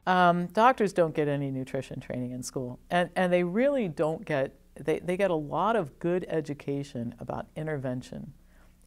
Doctors don't get any nutrition training in school, and they really don't get, they get a lot of good education about intervention.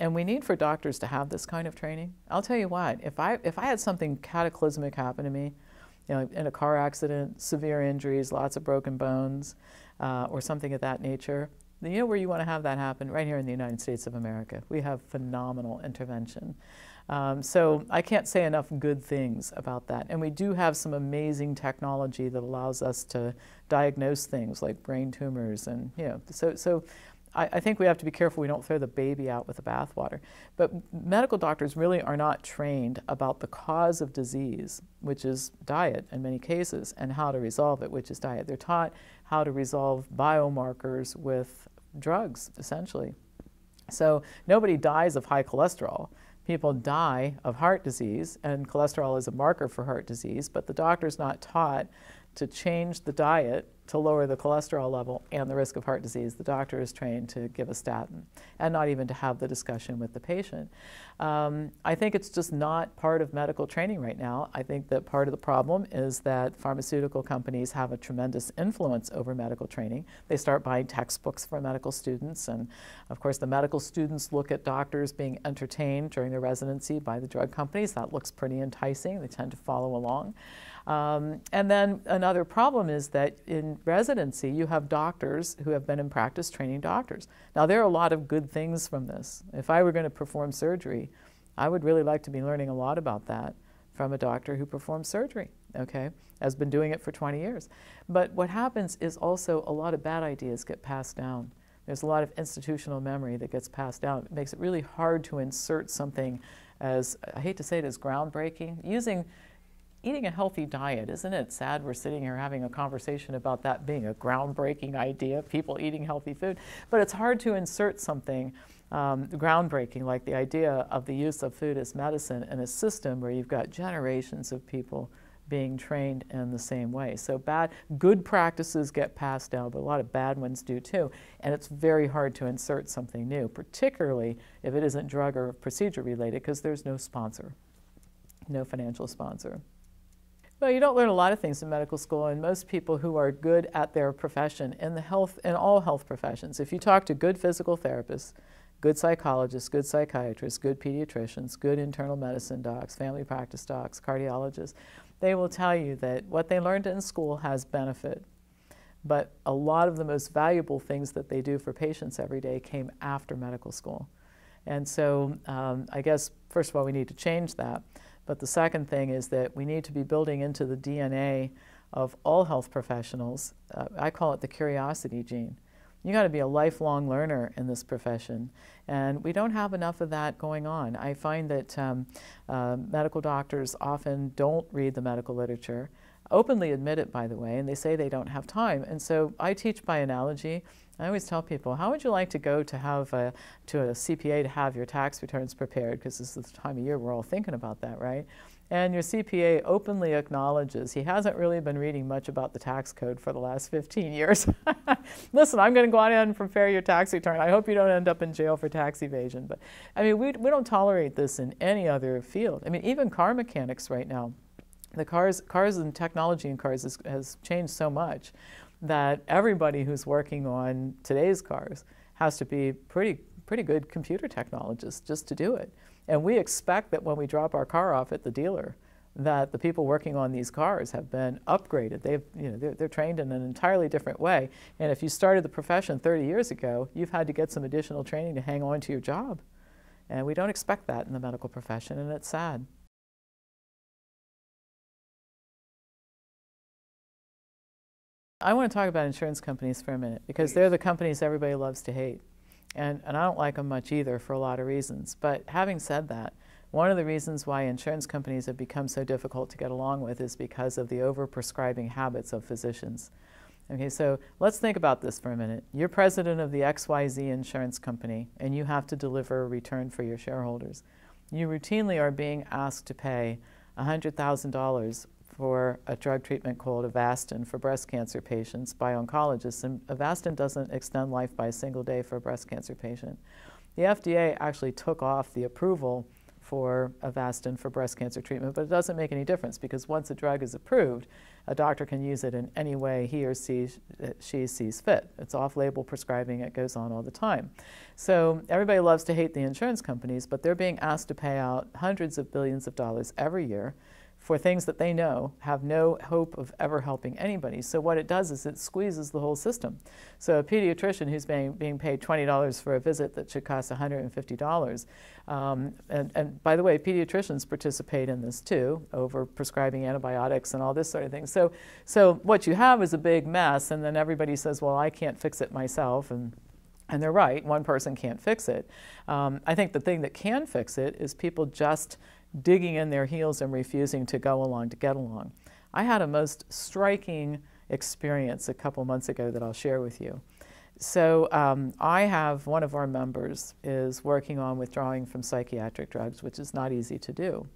And we need for doctors to have this kind of training. I'll tell you what, if I had something cataclysmic happen to me, you know, in a car accident, severe injuries, lots of broken bones, or something of that nature, then you know where you want to have that happen? Right here in the United States of America. We have phenomenal intervention. So I can't say enough good things about that. And we do have some amazing technology that allows us to diagnose things like brain tumors, and you know, so I think we have to be careful we don't throw the baby out with the bathwater. But medical doctors really are not trained about the cause of disease, which is diet in many cases, and how to resolve it, which is diet. They're taught how to resolve biomarkers with drugs, essentially. So nobody dies of high cholesterol. People die of heart disease, and cholesterol is a marker for heart disease, but the doctor's not taught to change the diet to lower the cholesterol level and the risk of heart disease. The doctor is trained to give a statin, and not even to have the discussion with the patient. I think it's just not part of medical training right now. I think that part of the problem is that pharmaceutical companies have a tremendous influence over medical training. They start buying textbooks for medical students, and of course the medical students look at doctors being entertained during their residency by the drug companies. That looks pretty enticing. They tend to follow along. And then another problem is that in residency, you have doctors who have been in practice training doctors. Now, there are a lot of good things from this. If I were going to perform surgery, I would really like to be learning a lot about that from a doctor who performs surgery, okay, has been doing it for 20 years. But what happens is also a lot of bad ideas get passed down. There's a lot of institutional memory that gets passed down. It makes it really hard to insert something as, I hate to say it, as groundbreaking. Eating a healthy diet, isn't it sad we're sitting here having a conversation about that being a groundbreaking idea, people eating healthy food? But it's hard to insert something groundbreaking like the idea of the use of food as medicine in a system where you've got generations of people being trained in the same way. So good practices get passed down, but a lot of bad ones do too. And it's very hard to insert something new, particularly if it isn't drug or procedure related, because there's no sponsor, no financial sponsor. Well, you don't learn a lot of things in medical school, and most people who are good at their profession in all health professions, if you talk to good physical therapists, good psychologists, good psychiatrists, good pediatricians, good internal medicine docs, family practice docs, cardiologists, they will tell you that what they learned in school has benefit. But a lot of the most valuable things that they do for patients every day came after medical school. And so I guess, first of all, we need to change that. But the second thing is that we need to be building into the DNA of all health professionals. I call it the curiosity gene. You got to be a lifelong learner in this profession, and we don't have enough of that going on. I find that medical doctors often don't read the medical literature, openly admit it, by the way, and they say they don't have time. And so I teach by analogy. I always tell people, how would you like to go to a CPA to have your tax returns prepared? Because this is the time of year we're all thinking about that, right? And your CPA openly acknowledges he hasn't really been reading much about the tax code for the last 15 years. Listen, I'm going to go on ahead and prepare your tax return. I hope you don't end up in jail for tax evasion. But I mean, we don't tolerate this in any other field. I mean, even car mechanics right now. The cars and technology in cars has changed so much that everybody who's working on today's cars has to be pretty good computer technologists just to do it. And we expect that when we drop our car off at the dealer, that the people working on these cars have been upgraded. They're trained in an entirely different way. And if you started the profession 30 years ago, you've had to get some additional training to hang on to your job. And we don't expect that in the medical profession, and it's sad. I want to talk about insurance companies for a minute, because they're the companies everybody loves to hate. And I don't like them much either for a lot of reasons. But having said that, one of the reasons why insurance companies have become so difficult to get along with is because of the overprescribing habits of physicians. Okay, so let's think about this for a minute. You're president of the XYZ insurance company, and you have to deliver a return for your shareholders. You routinely are being asked to pay $100,000 for a drug treatment called Avastin for breast cancer patients by oncologists, and Avastin doesn't extend life by a single day for a breast cancer patient. The FDA actually took off the approval for Avastin for breast cancer treatment, but it doesn't make any difference because once a drug is approved, a doctor can use it in any way he or she sees fit. It's off-label prescribing. It goes on all the time. So everybody loves to hate the insurance companies, but they're being asked to pay out hundreds of billions of dollars every year for things that they know have no hope of ever helping anybody. So what it does is it squeezes the whole system. So a pediatrician who's being paid $20 for a visit that should cost $150, and by the way, pediatricians participate in this too, over prescribing antibiotics and all this sort of thing. So what you have is a big mess, and then everybody says, well, I can't fix it myself, and they're right, one person can't fix it. I think the thing that can fix it is people just digging in their heels and refusing to go along to get along. I had a most striking experience a couple months ago that I'll share with you. So I have one of our members is working on withdrawing from psychiatric drugs, which is not easy to do.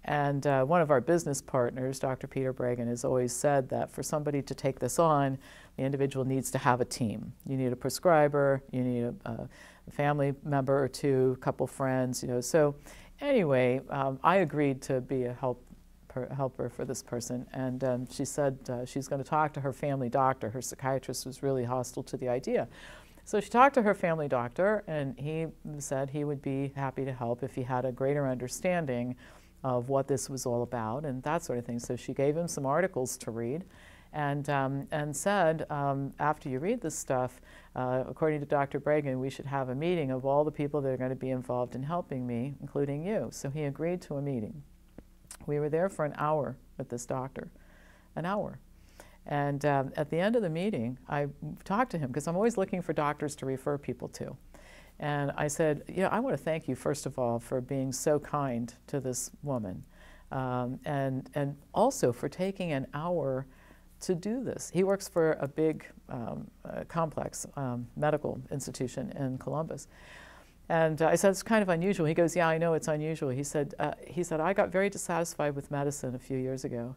And one of our business partners, Dr. Peter Bregan, has always said that for somebody to take this on, the individual needs to have a team. You need a prescriber, you need a family member or two, a couple friends, you know. So anyway, I agreed to be a helper for this person, and she said she's going to talk to her family doctor. Her psychiatrist was really hostile to the idea. So she talked to her family doctor, and he said he would be happy to help if he had a greater understanding of what this was all about and that sort of thing. So she gave him some articles to read and said, after you read this stuff, according to Dr. Bregan, we should have a meeting of all the people that are going to be involved in helping me, including you. So he agreed to a meeting. We were there for an hour with this doctor, an hour. And at the end of the meeting, I talked to him because I'm always looking for doctors to refer people to. And I said, you know, I want to thank you, first of all, for being so kind to this woman, and also for taking an hour to do this. He works for a big complex medical institution in Columbus. And I said, it's kind of unusual. He goes, yeah, I know it's unusual. He said, I got very dissatisfied with medicine a few years ago.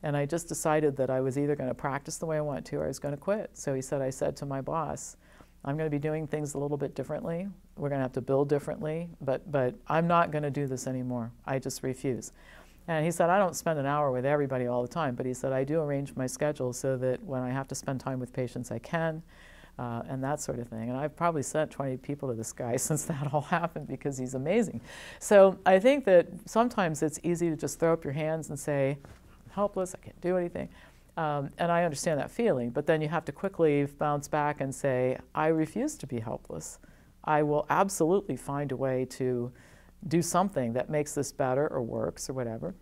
And I just decided that I was either going to practice the way I want to or I was going to quit. So he said, I said to my boss, I'm going to be doing things a little bit differently. We're going to have to build differently, but I'm not going to do this anymore. I just refuse. And he said, I don't spend an hour with everybody all the time, but he said, I do arrange my schedule so that when I have to spend time with patients, I can, and that sort of thing. And I've probably sent 20 people to this guy since that all happened because he's amazing. So I think that sometimes it's easy to just throw up your hands and say, I'm helpless, I can't do anything. And I understand that feeling, but then you have to quickly bounce back and say, I refuse to be helpless. I will absolutely find a way to do something that makes this better or works or whatever.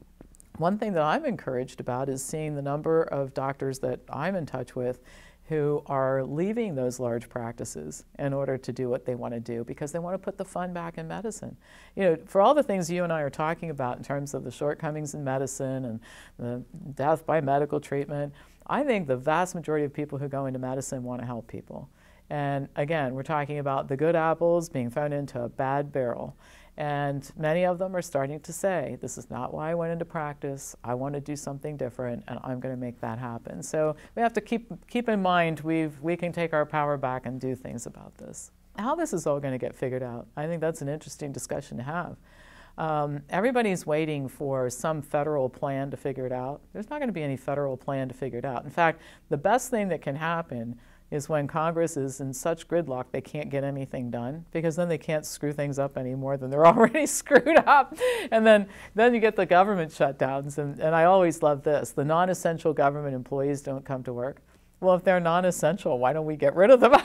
One thing that I'm encouraged about is seeing the number of doctors that I'm in touch with who are leaving those large practices in order to do what they want to do because they want to put the fun back in medicine. You know, for all the things you and I are talking about in terms of the shortcomings in medicine and the death by medical treatment, I think the vast majority of people who go into medicine want to help people. And again, we're talking about the good apples being thrown into a bad barrel. And many of them are starting to say, this is not why I went into practice. I want to do something different, and I'm going to make that happen. So we have to keep in mind we can take our power back and do things about this. How this is all going to get figured out, I think that's an interesting discussion to have. Everybody's waiting for some federal plan to figure it out. There's not going to be any federal plan to figure it out. In fact, the best thing that can happen is when Congress is in such gridlock they can't get anything done, because then they can't screw things up any more than they're already screwed up. And then you get the government shutdowns. And I always love this. The non-essential government employees don't come to work. Well, if they're non-essential, why don't we get rid of them?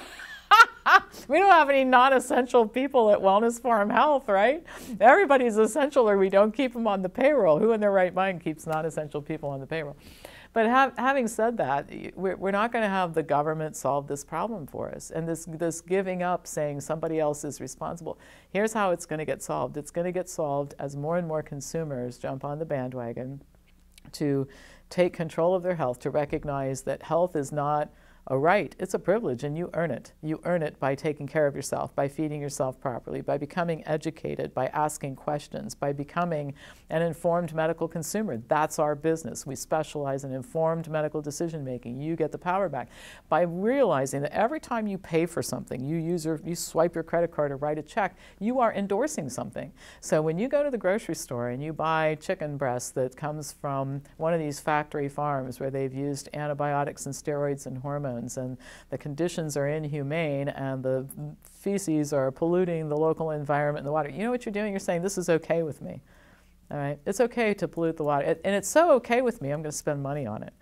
We don't have any non-essential people at Wellness Forum Health, right? Everybody's essential or we don't keep them on the payroll. Who in their right mind keeps non-essential people on the payroll? But having said that, we're not going to have the government solve this problem for us. And this giving up, saying somebody else is responsible, here's how it's going to get solved. It's going to get solved as more and more consumers jump on the bandwagon to take control of their health, to recognize that health is not a right, it's a privilege, and you earn it. You earn it by taking care of yourself, by feeding yourself properly, by becoming educated, by asking questions, by becoming an informed medical consumer. That's our business. We specialize in informed medical decision making. You get the power back by realizing that every time you pay for something, you swipe your credit card or write a check, you are endorsing something. So when you go to the grocery store and you buy chicken breast that comes from one of these factory farms where they've used antibiotics and steroids and hormones, and the conditions are inhumane, and the feces are polluting the local environment and the water, you know what you're doing? You're saying, this is okay with me. All right? It's okay to pollute the water. And it's so okay with me, I'm going to spend money on it.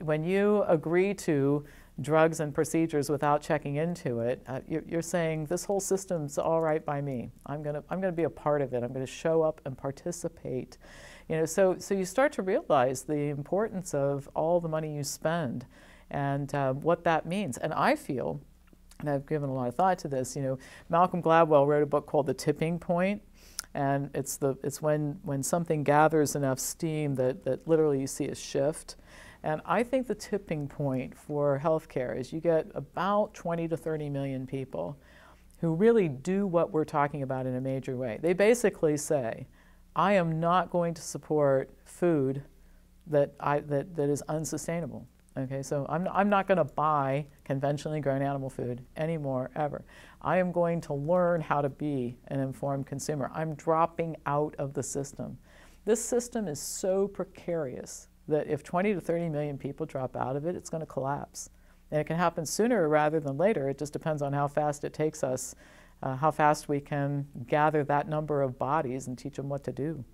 When you agree to drugs and procedures without checking into it, you're saying, this whole system's all right by me. I'm going to be a part of it. I'm going to show up and participate. You know, so you start to realize the importance of all the money you spend and what that means. And I feel, and I've given a lot of thought to this, you know, Malcolm Gladwell wrote a book called The Tipping Point, and it's when something gathers enough steam that literally you see a shift. And I think the tipping point for healthcare is you get about 20 to 30 million people who really do what we're talking about in a major way. They basically say, I am not going to support food that is unsustainable. Okay, so I'm not going to buy conventionally grown animal food anymore, ever. I am going to learn how to be an informed consumer. I'm dropping out of the system. This system is so precarious that if 20 to 30 million people drop out of it, it's going to collapse. And it can happen sooner rather than later. It just depends on how fast it takes us, how fast we can gather that number of bodies and teach them what to do.